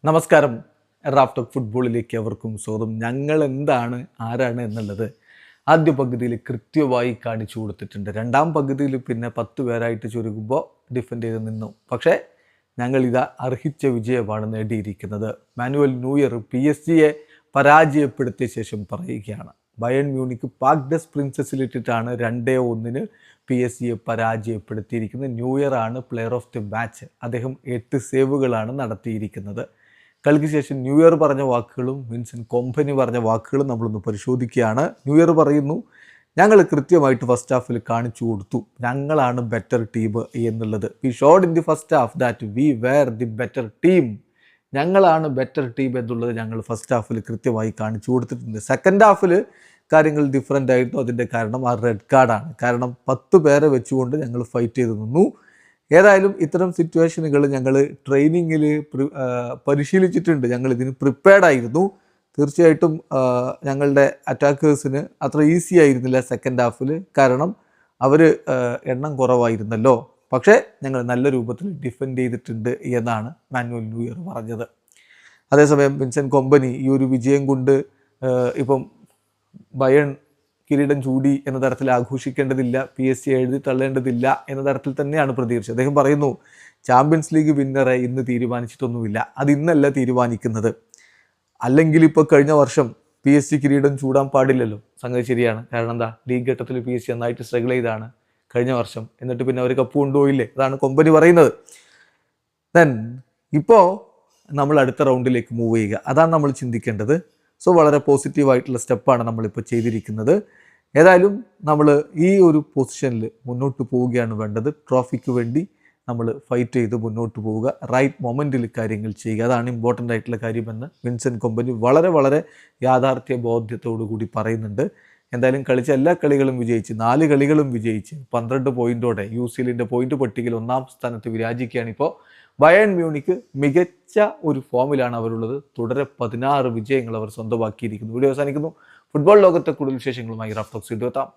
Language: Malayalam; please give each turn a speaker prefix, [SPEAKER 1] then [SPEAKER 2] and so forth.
[SPEAKER 1] നമസ്കാരം. റാഫ് ഫുട്ബോളിലേക്ക് അവർക്കും സ്വാഗതം. ഞങ്ങൾ എന്താണ് ആരാണ് എന്നുള്ളത് ആദ്യ പകുതിയിൽ കൃത്യമായി കാണിച്ചു കൊടുത്തിട്ടുണ്ട്. രണ്ടാം പകുതിയിൽ പിന്നെ 10 പേരായിട്ട് ചുരുങ്ങുമ്പോൾ ഡിഫെൻഡ് ചെയ്ത് നിന്നു. പക്ഷേ ഞങ്ങളിതാ അർഹിച്ച വിജയമാണ് നേടിയിരിക്കുന്നത്. മാനുവൽ ന്യൂയർ PSG പരാജയപ്പെടുത്തിയ ശേഷം പറയുകയാണ്, ബയൺ മ്യൂണിക്ക് പാക്ഡസ് പ്രിൻസസിലിട്ടിട്ടാണ് 2-1 PSG പരാജയപ്പെടുത്തിയിരിക്കുന്നത്. ന്യൂയറാണ് പ്ലെയർ ഓഫ് ദി മാച്ച്. അദ്ദേഹം 8 സേവുകളാണ് നടത്തിയിരിക്കുന്നത്. കളിക്ക് ശേഷം ന്യൂയർ പറഞ്ഞ വാക്കുകളും വിൻസെൻ്റ് കോമ്പനി പറഞ്ഞ വാക്കുകളും നമ്മളൊന്ന് പരിശോധിക്കുകയാണ്. ന്യൂയർ പറയുന്നു, ഞങ്ങൾ കൃത്യമായിട്ട് ഫസ്റ്റ് ഹാഫിൽ കാണിച്ചു കൊടുത്തു, ഞങ്ങളാണ് ബെറ്റർ ടീം എന്നുള്ളത്. We showed in the first half that we were the better team. ഞങ്ങളാണ് ബെറ്റർ ടീം എന്നുള്ളത് ഞങ്ങൾ ഫസ്റ്റ് ഹാഫിൽ കൃത്യമായി കാണിച്ചു കൊടുത്തിട്ടുണ്ട്. സെക്കൻഡ് ഹാഫിൽ കാര്യങ്ങൾ ഡിഫറൻ്റ് ആയിരുന്നു. അതിൻ്റെ കാരണം ആ റെഡ് കാർഡാണ്. കാരണം 10 പേരെ വെച്ചുകൊണ്ട് ഞങ്ങൾ ഫൈറ്റ് ചെയ്ത് നിന്നു. ഏതായാലും ഇത്തരം സിറ്റുവേഷനുകൾ ഞങ്ങൾ ട്രെയിനിങ്ങിൽ പരിശീലിച്ചിട്ടുണ്ട്. ഞങ്ങൾ ഇതിന് പ്രിപ്പയർഡ് ആയിരുന്നു. തീർച്ചയായിട്ടും ഞങ്ങളുടെ അറ്റാക്കേഴ്സിന് അത്ര ഈസി ആയിരുന്നില്ല സെക്കൻഡ് ഹാഫിൽ. കാരണം അവർ എണ്ണം കുറവായിരുന്നല്ലോ. പക്ഷേ ഞങ്ങൾ നല്ല രൂപത്തിൽ ഡിഫെൻഡ് ചെയ്തിട്ടുണ്ട് എന്നാണ് മാനുവൽ ന്യൂയർ പറഞ്ഞത്. അതേസമയം വിൻസെൻ്റ് കോമ്പനി ഈ ഒരു വിജയം കൊണ്ട് ഇപ്പം ബയൺ കിരീടം ചൂടി എന്ന തരത്തിൽ ആഘോഷിക്കേണ്ടതില്ല, PSG എഴുതി തള്ളേണ്ടതില്ല എന്ന തരത്തിൽ തന്നെയാണ് പ്രതീക്ഷിച്ചത്. അദ്ദേഹം പറയുന്നു, ചാമ്പ്യൻസ് ലീഗ് വിന്നറെ ഇന്ന് തീരുമാനിച്ചിട്ടൊന്നുമില്ല, അത് ഇന്നല്ല തീരുമാനിക്കുന്നത്. അല്ലെങ്കിൽ ഇപ്പോൾ കഴിഞ്ഞ വർഷം PSG കിരീടം ചൂടാൻ പാടില്ലല്ലോ. സംഗതി ശരിയാണ്. കാരണം എന്താ, ലീഗ് ഘട്ടത്തിൽ PSG നന്നായിട്ട് സ്ട്രഗിൾ ചെയ്താണ് കഴിഞ്ഞ വർഷം. എന്നിട്ട് പിന്നെ അവർ കപ്പ് കൊണ്ടുപോയില്ലേ. അതാണ് കോമ്പനി പറയുന്നത്. ദെൻ ഇപ്പോൾ നമ്മൾ അടുത്ത റൗണ്ടിലേക്ക് മൂവ് ചെയ്യുക, അതാണ് നമ്മൾ ചിന്തിക്കേണ്ടത്. സോ വളരെ പോസിറ്റീവായിട്ടുള്ള സ്റ്റെപ്പാണ് നമ്മളിപ്പോൾ ചെയ്തിരിക്കുന്നത്. ഏതായാലും നമ്മൾ ഈ ഒരു പൊസിഷനിൽ മുന്നോട്ട് പോവുകയാണ് വേണ്ടത്. ട്രോഫിക്ക് വേണ്ടി നമ്മൾ ഫൈറ്റ് ചെയ്ത് മുന്നോട്ട് പോവുക, റൈറ്റ് മൊമെൻറ്റിൽ കാര്യങ്ങൾ ചെയ്യുക, അതാണ് ഇമ്പോർട്ടൻ്റ് ആയിട്ടുള്ള കാര്യമെന്ന് വിൻസെൻ്റ് കോമ്പനി വളരെ വളരെ യാഥാർത്ഥ്യ ബോധ്യത്തോടു കൂടി പറയുന്നുണ്ട്. എന്തായാലും കളിച്ച എല്ലാ കളികളും വിജയിച്ച് 4 കളികളും വിജയിച്ച് 12 പോയിൻറ്റോടെ UCLൻ്റെ പോയിൻ്റ് പട്ടികയിൽ 1-ാം സ്ഥാനത്ത് വിരാജിക്കുകയാണ് ഇപ്പോൾ ബയൺ മ്യൂണിക്ക്. മികച്ച ഒരു ഫോമിലാണ് അവരുള്ളത്. തുടരെ 16 വിജയങ്ങൾ അവർ സ്വന്തമാക്കിയിരിക്കുന്നു. വീഡിയോ അവസാനിക്കുന്നു. ഫുട്ബോൾ ലോകത്തെ കൂടുതൽ വിശേഷങ്ങളുമായി റാഫ് ടോക്സ് വീണ്ടും എത്താം.